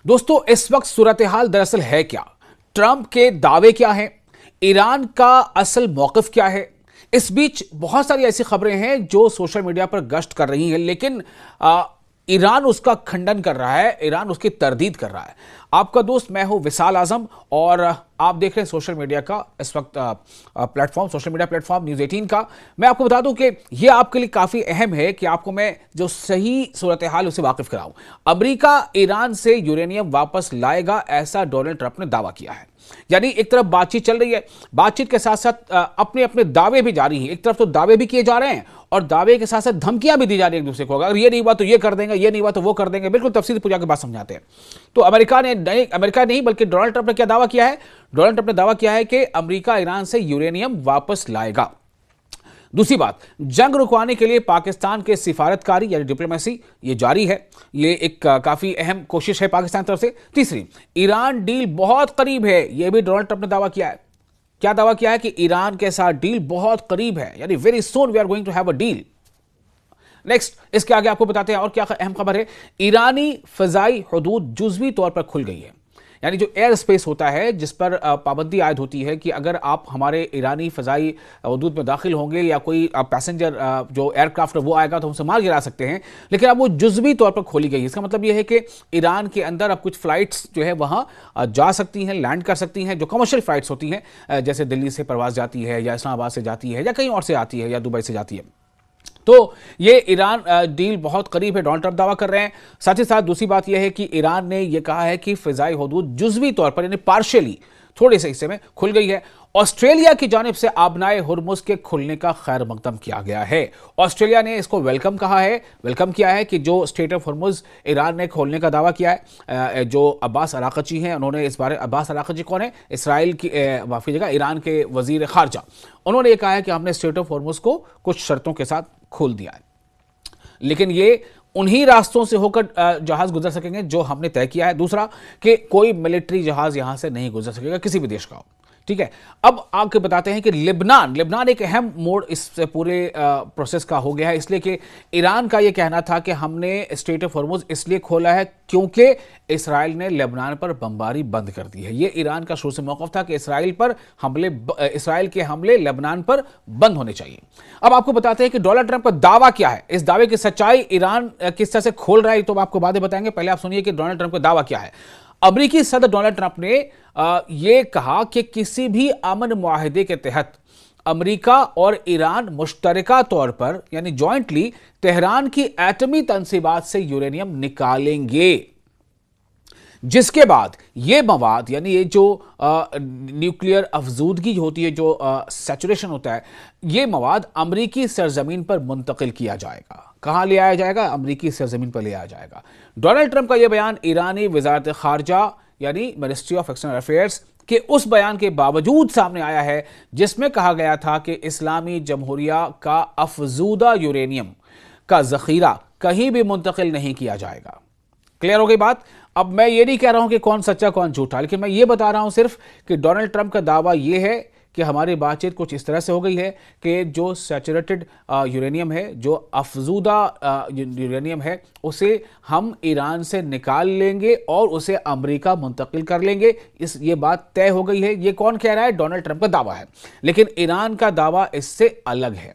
दोस्तों, इस वक्त सूरत हाल दरअसल है क्या? ट्रंप के दावे क्या हैं? ईरान का असल मौकफ क्या है? इस बीच बहुत सारी ऐसी खबरें हैं जो सोशल मीडिया पर गश्त कर रही हैं, लेकिन ईरान उसका खंडन कर रहा है, ईरान उसकी तरदीद कर रहा है। आपका दोस्त मैं हूं विशाल आजम और आप देख रहे हैं सोशल मीडिया का इस वक्त platform, social media platform news 18 का। मैं आपको बता दूं कि यह आपके लिए काफ़ी अहम है कि आपको मैं जो सही सूरत हाल उसे वाकिफ कराऊं। अमेरिका ईरान से यूरेनियम वापस लाएगा, ऐसा डोनाल्ड ट्रंप ने दावा किया है। यानी एक तरफ बातचीत चल रही है, बातचीत के साथ साथ अपने अपने दावे भी जारी हैं। एक तरफ तो दावे भी किए जा रहे हैं और दावे के साथ साथ धमकियां भी दी जा रही है एक दूसरे को। अगर ये नहीं हुआ तो ये कर देंगे, ये नहीं हुआ तो वो कर देंगे। बिल्कुल तफसील पूजा के बाद समझाते हैं। तो अमेरिका नहीं बल्कि डोनाल्ड ट्रंप ने क्या दावा किया है? डोनाल्ड ट्रंप ने दावा किया है कि अमेरिका ईरान से यूरेनियम वापस लाएगा। दूसरी बात, जंग रुकवाने के लिए पाकिस्तान के सिफारतकारी यानी डिप्लोमेसी ये जारी है। ये एक काफी अहम कोशिश है पाकिस्तान तरफ से। तीसरी, ईरान डील बहुत करीब है, यह भी डोनाल्ड ट्रंप ने दावा किया है। क्या दावा किया है? कि ईरान के साथ डील बहुत करीब है, यानी very soon we are going to have a deal. Next, इसके आगे आपको बताते हैं और क्या अहम खबर है। ईरानी फजाई हदूद जुज़वी तौर पर खुल गई है। यानी जो एयर स्पेस होता है जिस पर पाबंदी आयद होती है कि अगर आप हमारे ईरानी फजाई हदूद में दाखिल होंगे या कोई पैसेंजर जो एयरक्राफ्ट वो आएगा तो हमसे मार गिरा सकते हैं, लेकिन अब वो जुज़वी तौर पर खोली गई है। इसका मतलब ये है कि ईरान के अंदर अब कुछ फ्लाइट्स जो है वहाँ जा सकती हैं, लैंड कर सकती हैं, जो कमर्शियल फ्लाइट्स होती हैं, जैसे दिल्ली से परवाज़ जाती है या इस्लामाबाद से जाती है या कहीं और से आती है या दुबई से जाती है। तो ये ईरान डील बहुत करीब है, डोनाल्ड ट्रंप दावा कर रहे हैं। साथ ही साथ दूसरी बात यह है कि ईरान ने यह कहा है कि फिजाई हदूद जुज़वी तौर पर यानी पार्शियली थोड़े से हिस्से में खुल गई है। ऑस्ट्रेलिया की जानिब से आबनाए हुर्मुज के खुलने का खैर मकदम किया गया है। ऑस्ट्रेलिया ने इसको वेलकम कहा है, वेलकम किया है कि जो स्टेट ऑफ हुर्मुज ईरान ने खोलने का दावा किया है। जो अब्बास अराक़ची हैं उन्होंने इस बारे, अब्बास अराक़ची कौन है? इसराइल की माफी जगह ईरान के वजीर खारजा, उन्होंने ये कहा है कि हमने स्टेट ऑफ हुर्मुज को कुछ शर्तों के साथ खोल दिया है, लेकिन ये उन्हीं रास्तों से होकर जहाज गुजर सकेंगे जो हमने तय किया है। दूसरा कि कोई मिलिट्री जहाज यहां से नहीं गुजर सकेगा, किसी भी देश का हो। ठीक है, अब आके बताते हैं कि लेबनान एक अहम मोड़ इस पूरे प्रोसेस का हो गया है, इसलिए कि ईरान का यह कहना था कि हमने स्टेट ऑफ हॉर्मुज इसलिए खोला है क्योंकि इसराइल ने लेबनान पर बमबारी बंद कर दी है। यह ईरान का शुरू से मौक़िफ़ था कि इसराइल के हमले लेबनान पर बंद होने चाहिए। अब आपको बताते हैं कि डोनाल्ड ट्रंप का दावा क्या है, इस दावे की सच्चाई ईरान किस तरह से खोल रहा है, तो आपको बातें बताएंगे। पहले आप सुनिए कि डोनाल्ड ट्रंप का दावा क्या है। अमेरिकी सदर डोनाल्ड ट्रंप ने यह कहा कि किसी भी अमन मुआहिदे के तहत अमेरिका और ईरान मुश्तरका तौर पर यानी जॉइंटली तेहरान की एटमी तंसीबात से यूरेनियम निकालेंगे, जिसके बाद ये मवाद यानी ये जो न्यूक्लियर अफजूदगी होती है, जो सैचुरेशन होता है, ये मवाद अमरीकी सरजमीन पर मुंतकिल किया जाएगा। कहां ले आया जाएगा? अमरीकी सरजमीन पर ले आया जाएगा। डोनाल्ड ट्रंप का यह बयान ईरानी वजारत खारजा यानी मिनिस्ट्री ऑफ एक्सटर्नल अफेयर्स के उस बयान के बावजूद सामने आया है जिसमें कहा गया था कि इस्लामी जमहूरिया का अफजूदा यूरेनियम का जखीरा कहीं भी मुंतकिल नहीं किया जाएगा। क्लियर हो गई बात? अब मैं ये नहीं कह रहा हूं कि कौन सच्चा कौन झूठा, लेकिन मैं ये बता रहा हूं सिर्फ कि डोनाल्ड ट्रंप का दावा यह है कि हमारी बातचीत कुछ इस तरह से हो गई है कि जो सैचुरेटेड यूरेनियम है, जो अफजूदा यूरेनियम है, उसे हम ईरान से निकाल लेंगे और उसे अमेरिका मुंतकिल कर लेंगे। ये बात तय हो गई है। ये कौन कह रहा है? डोनाल्ड ट्रंप का दावा है, लेकिन ईरान का दावा इससे अलग है।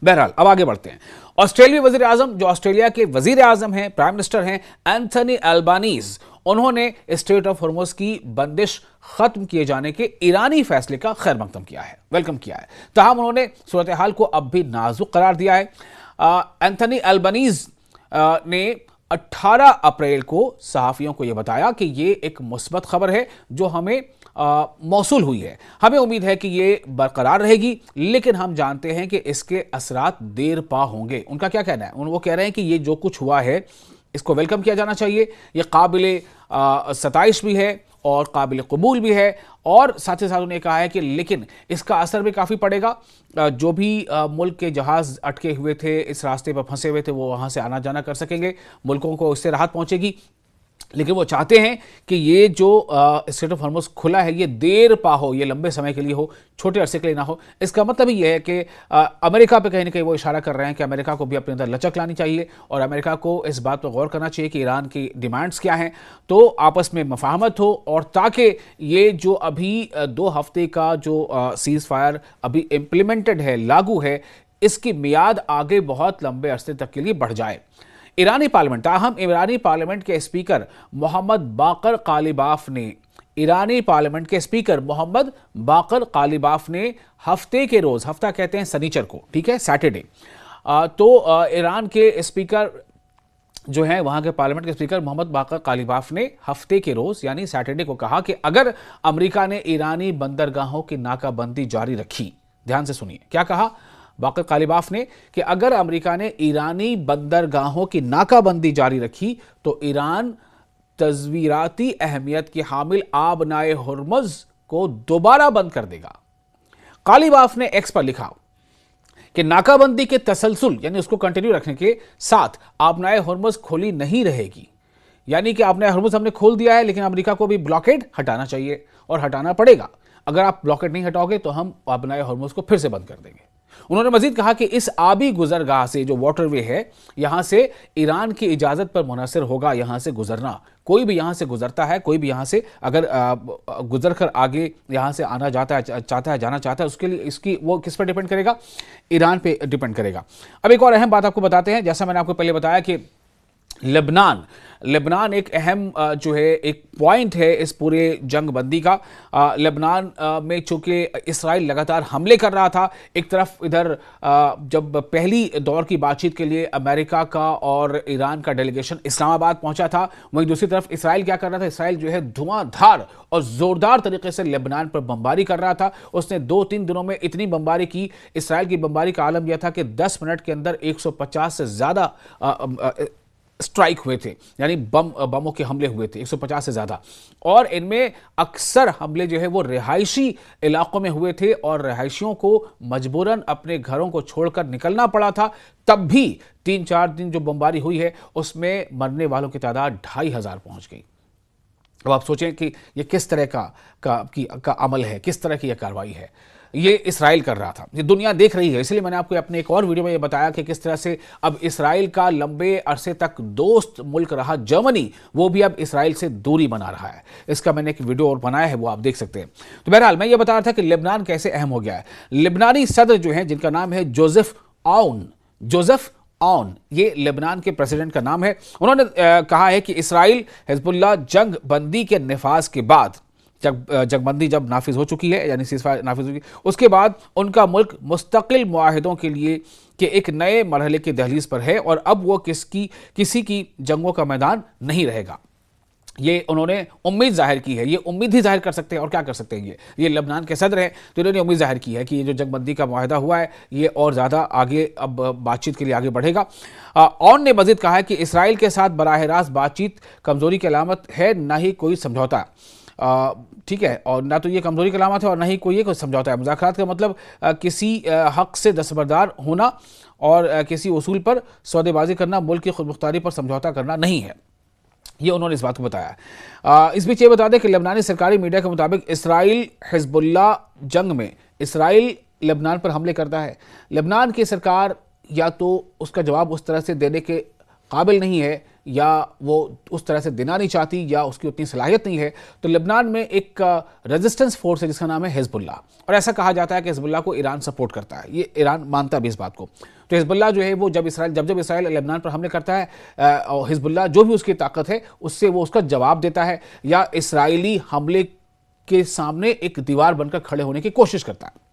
बहरहाल अब आगे बढ़ते हैं। ऑस्ट्रेलियाई वजीर आजम, जो ऑस्ट्रेलिया के वजीर आजम हैं, प्राइम मिनिस्टर हैं, एंथनी अल्बानीज, उन्होंने स्टेट ऑफ हॉर्मुज की बंदिश खत्म किए जाने के ईरानी फैसले का खैर मकदम किया है, वेलकम किया है। ताहम उन्होंने सूरत हाल को अब भी नाजुक करार दिया है। एंथनी अल्बानीज ने 18 अप्रैल को सहाफियों को यह बताया कि यह एक मुस्बत खबर है जो हमें मौसूल हुई है। हमें उम्मीद है कि ये बरकरार रहेगी, लेकिन हम जानते हैं कि इसके असरात देर पा होंगे। उनका क्या कहना है? वो कह रहे हैं कि ये जो कुछ हुआ है इसको वेलकम किया जाना चाहिए। ये काबिल सताइश भी है और काबिल कबूल भी है, और साथ ही साथ उन्होंने कहा है कि लेकिन इसका असर भी काफ़ी पड़ेगा। जो भी मुल्क के जहाज़ अटके हुए थे, इस रास्ते पर फंसे हुए थे, वो वहाँ से आना जाना कर सकेंगे, मुल्कों को इससे राहत पहुँचेगी। लेकिन वो चाहते हैं कि ये जो स्ट्रेट ऑफ हॉर्मुज़ खुला है ये देर पा हो, ये लंबे समय के लिए हो, छोटे अरसे के लिए ना हो। इसका मतलब ये है कि अमेरिका पे कहीं ना कहीं वो इशारा कर रहे हैं कि अमेरिका को भी अपने अंदर लचक लानी चाहिए और अमेरिका को इस बात पर गौर करना चाहिए कि ईरान की डिमांड्स क्या हैं, तो आपस में मफाहमत हो और ताकि ये जो अभी 2 हफ्ते का जो सीज़ फायर अभी इम्प्लीमेंटेड है, लागू है, इसकी मियाद आगे बहुत लंबे अरसे तक के लिए बढ़ जाए। ईरानी पार्लियामेंट, ताहम ईरानी पार्लियामेंट के स्पीकर मोहम्मद बाकर कालिबाफ ने हफ्ते के रोज, हफ्ता कहते हैं सनीचर को, ठीक है, सैटरडे, तो ईरान के स्पीकर जो है, वहां के पार्लियामेंट के स्पीकर मोहम्मद बाकर कालिबाफ ने हफ्ते के रोज यानी सैटरडे को कहा कि अगर अमेरिका ने ईरानी बंदरगाहों की नाकाबंदी जारी रखी, ध्यान से सुनिए क्या कहा बाकर कालिबाफ ने, कि अगर अमेरिका ने ईरानी बंदरगाहों की नाकाबंदी जारी रखी तो ईरान तज़वीराती अहमियत की हामिल आबनाए हुर्मुज़ को दोबारा बंद कर देगा। कालिबाफ ने एक्स पर लिखा कि नाकाबंदी के तसलसल यानी उसको कंटिन्यू रखने के साथ आबनाए हुर्मुज़ खुली नहीं रहेगी, यानी कि आबनाए हुर्मुज़ हमने खोल दिया है लेकिन अमेरिका को भी ब्लॉकेड हटाना चाहिए और हटाना पड़ेगा। अगर आप ब्लॉकेड नहीं हटाओगे तो हम आबनाए हुर्मुज़ को फिर से बंद कर देंगे। उन्होंने मजीद कहा कि इस आबी गुजरगाह से, जो वाटरवे है, यहां से ईरान की इजाजत पर मुनहसर होगा यहां से गुजरना। कोई भी यहां से गुजरता है, कोई भी यहां से अगर गुजर कर आगे यहां से आना चाहता है, जाना चाहता है, उसके लिए इसकी वो किस पर डिपेंड करेगा? ईरान पे डिपेंड करेगा। अब एक और अहम बात आपको बताते हैं, जैसा मैंने आपको पहले बताया कि लेबनान एक अहम जो है एक पॉइंट है इस पूरे जंग बंदी का। लेबनान में चूंकि इसराइल लगातार हमले कर रहा था, एक तरफ इधर जब पहली दौर की बातचीत के लिए अमेरिका का और ईरान का डेलीगेशन इस्लामाबाद पहुंचा था, वहीं दूसरी तरफ इसराइल क्या कर रहा था? इसराइल जो है धुआंधार और जोरदार तरीके से लेबनान पर बमबारी कर रहा था। उसने 2-3 दिनों में इतनी बमबारी की, इसराइल की बमबारी का आलम यह था कि 10 मिनट के अंदर 150 से ज्यादा स्ट्राइक हुए थे, यानी बमों के हमले हुए थे 150 से ज़्यादा, और इनमें अक्सर हमले जो है वो रिहायशी इलाकों में हुए थे और रिहायशियों को मजबूरन अपने घरों को छोड़कर निकलना पड़ा था। तब भी 3-4 दिन जो बमबारी हुई है उसमें मरने वालों की तादाद 2500 पहुंच गई। अब आप सोचें कि ये किस तरह का अमल है, किस तरह की यह कार्रवाई है। ये इसराइल कर रहा था, ये दुनिया देख रही है। इसलिए मैंने आपको अपने एक और वीडियो में ये बताया कि किस तरह से अब इसराइल का लंबे अरसे तक दोस्त मुल्क रहा जर्मनी, वो भी अब इसराइल से दूरी बना रहा है। इसका मैंने एक वीडियो और बनाया है, वो आप देख सकते हैं। तो बहरहाल मैं ये बता रहा था कि लेबनान कैसे अहम हो गया है। लेबनानी सदर जो है, जिनका नाम है जोसेफ आउन, ये लेबनान के प्रेसिडेंट का नाम है। उन्होंने कहा है कि इसराइल हिजबुल्लाह जंग बंदी के निफाज के बाद, जंगबंदी जब नाफिज हो चुकी है, यानी सीज़फायर नाफिज हो चुकी, उसके बाद उनका मुल्क मुस्तकिल मुआहिदों के लिए के एक नए मरहले की दहलीज पर है और अब वो किसी की जंगों का मैदान नहीं रहेगा। ये उन्होंने उम्मीद जाहिर की है, ये उम्मीद ही जाहिर कर सकते हैं और क्या कर सकते हैं। ये लेबनान के सदर हैं, तो इन्होंने उम्मीद जाहिर की है कि ये जो जंगबंदी का मुआहिदा हुआ है ये और ज़्यादा आगे अब बातचीत के लिए आगे बढ़ेगा। ऑन ने मजीद कहा है कि इसराइल के साथ बराह रास्त बातचीत कमज़ोरी की अलामत है, ना ही कोई समझौता, ठीक है, और ना तो ये कमजोरी की अलामत है और ना ही कोई समझौता है। मुज़ाकरात का मतलब किसी हक से दस्तबरदार होना और किसी उसूल पर सौदेबाजी करना, मुल्क की खुदमुख्तारी पर समझौता करना नहीं है। ये उन्होंने इस बात को बताया। इस बीच ये बता दें कि लेबनानी सरकारी मीडिया के मुताबिक इसराइल हिजबुल्लाह जंग में इसराइल लेबनान पर हमले करता है। लेबनान की सरकार या तो उसका जवाब उस तरह से देने के काबिल नहीं है, या वो उस तरह से देना नहीं चाहती, या उसकी उतनी सलाहियत नहीं है। तो लेबनान में एक रेजिस्टेंस फोर्स है जिसका नाम है हिजबुल्लाह, और ऐसा कहा जाता है कि हिजबुल्लाह को ईरान सपोर्ट करता है। ये ईरान मानता भी इस बात को। तो हिजबुल्लाह जो है वो जब इसराइल लेबनान पर हमले करता है, और हिजबुल्लाह जो भी उसकी ताकत है उससे वो उसका जवाब देता है, या इसराइली हमले के सामने एक दीवार बनकर खड़े होने की कोशिश करता है।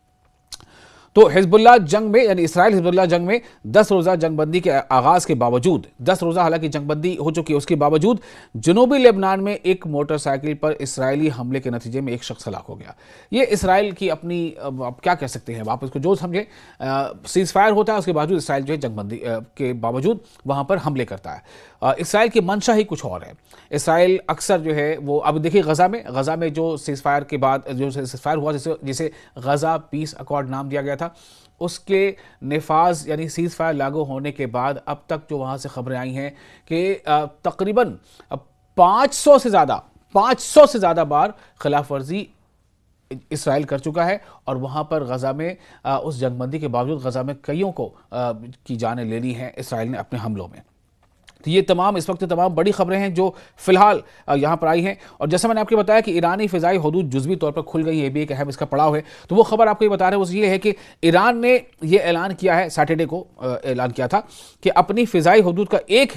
तो हिजबुल्लाह जंग में, यानी इसराइल हिजबुल्लाह जंग में 10 रोज़ा जंगबंदी के आगाज़ के बावजूद, 10 रोज़ा हालांकि जंगबंदी हो चुकी है, उसके बावजूद जनूबी लेबनान में एक मोटरसाइकिल पर इसराइली हमले के नतीजे में एक शख्स हलाक हो गया। ये इसराइल की अपनी, आप क्या कह सकते हैं, आप इसको जो समझे, सीज़ फायर होता है, उसके बावजूद इसराइल जो है जंगबंदी के बावजूद वहाँ पर हमले करता है। इसराइल की मंशा ही कुछ और है। इसराइल अक्सर जो है वो, अब देखिए गज़ा में जो सीज़ फायर के बाद जो सीज़ फायर हुआ, जिसे गज़ा पीस अकॉर्ड नाम दिया गया था, उसके निफाज यानी सीज़ फायर लागू होने के बाद अब तक जो वहाँ से खबरें आई हैं कि तकरीबन 500 से ज्यादा बार खिलाफ वर्जी इसराइल कर चुका है और वहां पर गजा में उस जंगबंदी के बावजूद गजा में कईयों को की जानें ले ली हैं इसराइल ने अपने हमलों में। तो ये तमाम इस वक्त तमाम बड़ी खबरें हैं जो फिलहाल यहाँ पर आई हैं। और जैसा मैंने आपको बताया कि ईरानी फिजाई हदूद जुज़वी तौर पर खुल गई है, ये भी एक अहम इसका पड़ाव है। तो वो खबर आपको ये बता रहे हैं वो ये है कि ईरान ने ये ऐलान किया है, सैटरडे को ऐलान किया था कि अपनी फिजाई हदूद का एक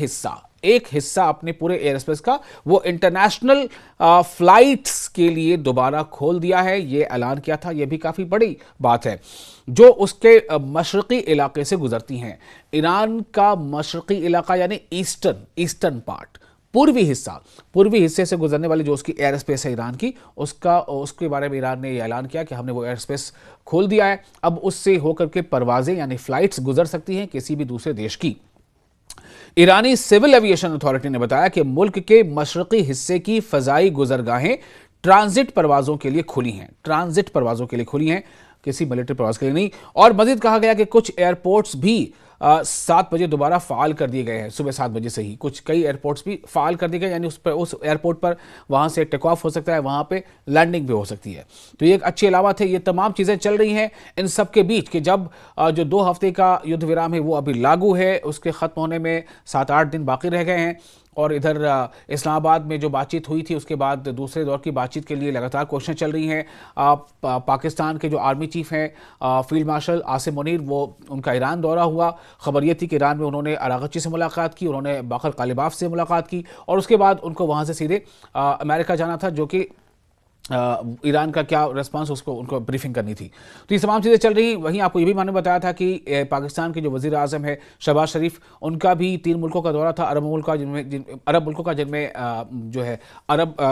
हिस्सा अपने पूरे एयर स्पेस का वो इंटरनेशनल फ्लाइट्स के लिए दोबारा खोल दिया है। ये ऐलान किया था, ये भी काफ़ी बड़ी बात है जो उसके मशरक़ी इलाके से गुजरती हैं। ईरान का मशरक़ी इलाका यानी ईस्टर्न पार्ट, पूर्वी हिस्से से गुजरने वाली जो उसकी एयर स्पेस है ईरान की, उसके बारे में ईरान ने ये ऐलान किया कि हमने वो एयर स्पेस खोल दिया है। अब उससे होकर के परवाजें यानी फ्लाइट्स गुजर सकती हैं किसी भी दूसरे देश की। ईरानी सिविल एविएशन अथॉरिटी ने बताया कि मुल्क के मशरक़ी हिस्से की फ़ज़ाई गुज़रगाहें ट्रांजिट परवाज़ों के लिए खुली हैं, किसी मिलिट्री प्रवास के लिए नहीं। और मज़ीद कहा गया कि कुछ एयरपोर्ट्स भी 7 बजे दोबारा फ़ाल कर दिए गए हैं। सुबह 7 बजे से ही कई एयरपोर्ट्स भी फ़ाल कर दिए गए, यानी उस एयरपोर्ट पर वहाँ से टेक ऑफ हो सकता है, वहाँ पे लैंडिंग भी हो सकती है। तो ये एक अच्छी अलामत है। ये तमाम चीज़ें चल रही हैं इन सब के बीच कि जब जो 2 हफ्ते का युद्ध विराम है वो अभी लागू है, उसके ख़त्म होने में 7-8 दिन बाकी रह गए हैं। और इधर इस्लामाबाद में जो बातचीत हुई थी उसके बाद दूसरे दौर की बातचीत के लिए लगातार कोशिशें चल रही हैं। पाकिस्तान के जो आर्मी चीफ हैं फील्ड मार्शल आसिम मुनीर, वो उनका ईरान दौरा हुआ। खबर ये थी कि ईरान में उन्होंने अरागची से मुलाकात की, उन्होंने बाकर कालिबाफ से मुलाकात की और उसके बाद उनको वहाँ से सीधे अमेरिका जाना था, जो कि ईरान का क्या रिस्पांस उनको ब्रीफिंग करनी थी। तो ये तमाम चीज़ें चल रही। वहीं आपको ये भी मैंने बताया था कि पाकिस्तान के जो वज़ीर आज़म है शहबाज शरीफ, उनका भी 3 मुल्कों का दौरा था, अरब मुल्कों का जिनमें जो है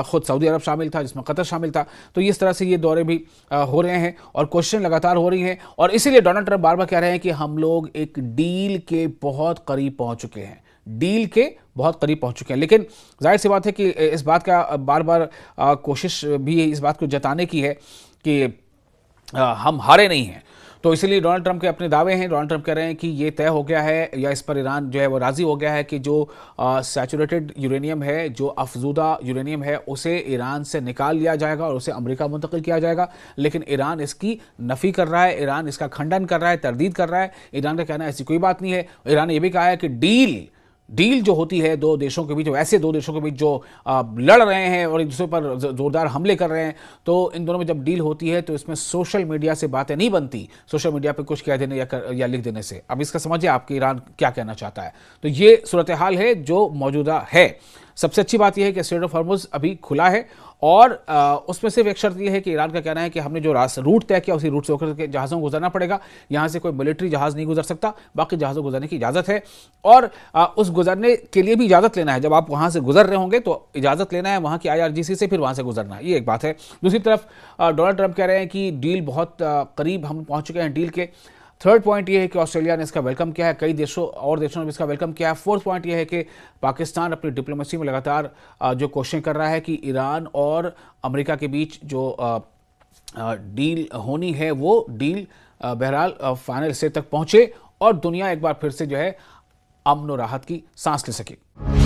खुद सऊदी अरब शामिल था, जिसमें कतर शामिल था। तो इस तरह से ये दौरे भी हो रहे हैं और कोशिशें लगातार हो रही हैं। और इसीलिए डोनाल्ड ट्रंप बार बार कह रहे हैं कि हम लोग एक डील के बहुत करीब पहुँच चुके हैं, लेकिन जाहिर सी बात है कि इस बात का बार बार कोशिश भी इस बात को जताने की है कि हम हारे नहीं हैं। तो इसलिए डोनाल्ड ट्रंप के अपने दावे हैं। डोनाल्ड ट्रंप कह रहे हैं कि ये तय हो गया है या इस पर ईरान जो है वो राज़ी हो गया है कि जो सैचुरेटेड यूरेनियम है, जो अफजूदा यूरेनियम है, उसे ईरान से निकाल लिया जाएगा और उसे अमेरिका मुंतकिल किया जाएगा। लेकिन ईरान इसकी नफ़ी कर रहा है, ईरान इसका खंडन कर रहा है, तरदीद कर रहा है। ईरान का कहना है ऐसी कोई बात नहीं है। ईरान ने यह भी कहा है कि डील जो होती है 2 देशों के बीच, ऐसे 2 देशों के बीच जो लड़ रहे हैं और एक दूसरे पर जोरदार हमले कर रहे हैं, तो इन दोनों में जब डील होती है तो इसमें सोशल मीडिया से बातें नहीं बनती, सोशल मीडिया पे कुछ कह देने या लिख देने से। अब इसका समझिए आपके ईरान क्या कहना चाहता है। तो ये सूरत हाल है जो मौजूदा है। सबसे अच्छी बात यह है कि स्ट्रेट ऑफ हॉर्मुज़ अभी खुला है और उसमें सिर्फ एक शर्त यह है कि ईरान का कहना है कि हमने जो रूट तय किया उसी रूट से होकर के जहाज़ों को गुजरना पड़ेगा। यहाँ से कोई मिलिट्री जहाज़ नहीं गुजर सकता, बाकी जहाज़ों को गुजरने की इजाज़त है और उस गुजरने के लिए भी इजाज़त लेना है। जब आप वहाँ से गुजर रहे होंगे तो इजाज़त लेना है वहाँ की IRGC से, फिर वहाँ से गुजरना है। ये एक बात है। दूसरी तरफ डोनाल्ड ट्रंप कह रहे हैं कि डील बहुत करीब हम पहुँच चुके हैं डील के। थर्ड पॉइंट ये है कि ऑस्ट्रेलिया ने इसका वेलकम किया है, कई देशों ने भी इसका वेलकम किया है। फोर्थ पॉइंट ये है कि पाकिस्तान अपनी डिप्लोमेसी में लगातार जो कोशिशें कर रहा है कि ईरान और अमेरिका के बीच जो डील होनी है वो डील बहरहाल फाइनल स्टेज तक पहुंचे और दुनिया एक बार फिर से जो है अमन और राहत की सांस ले सके।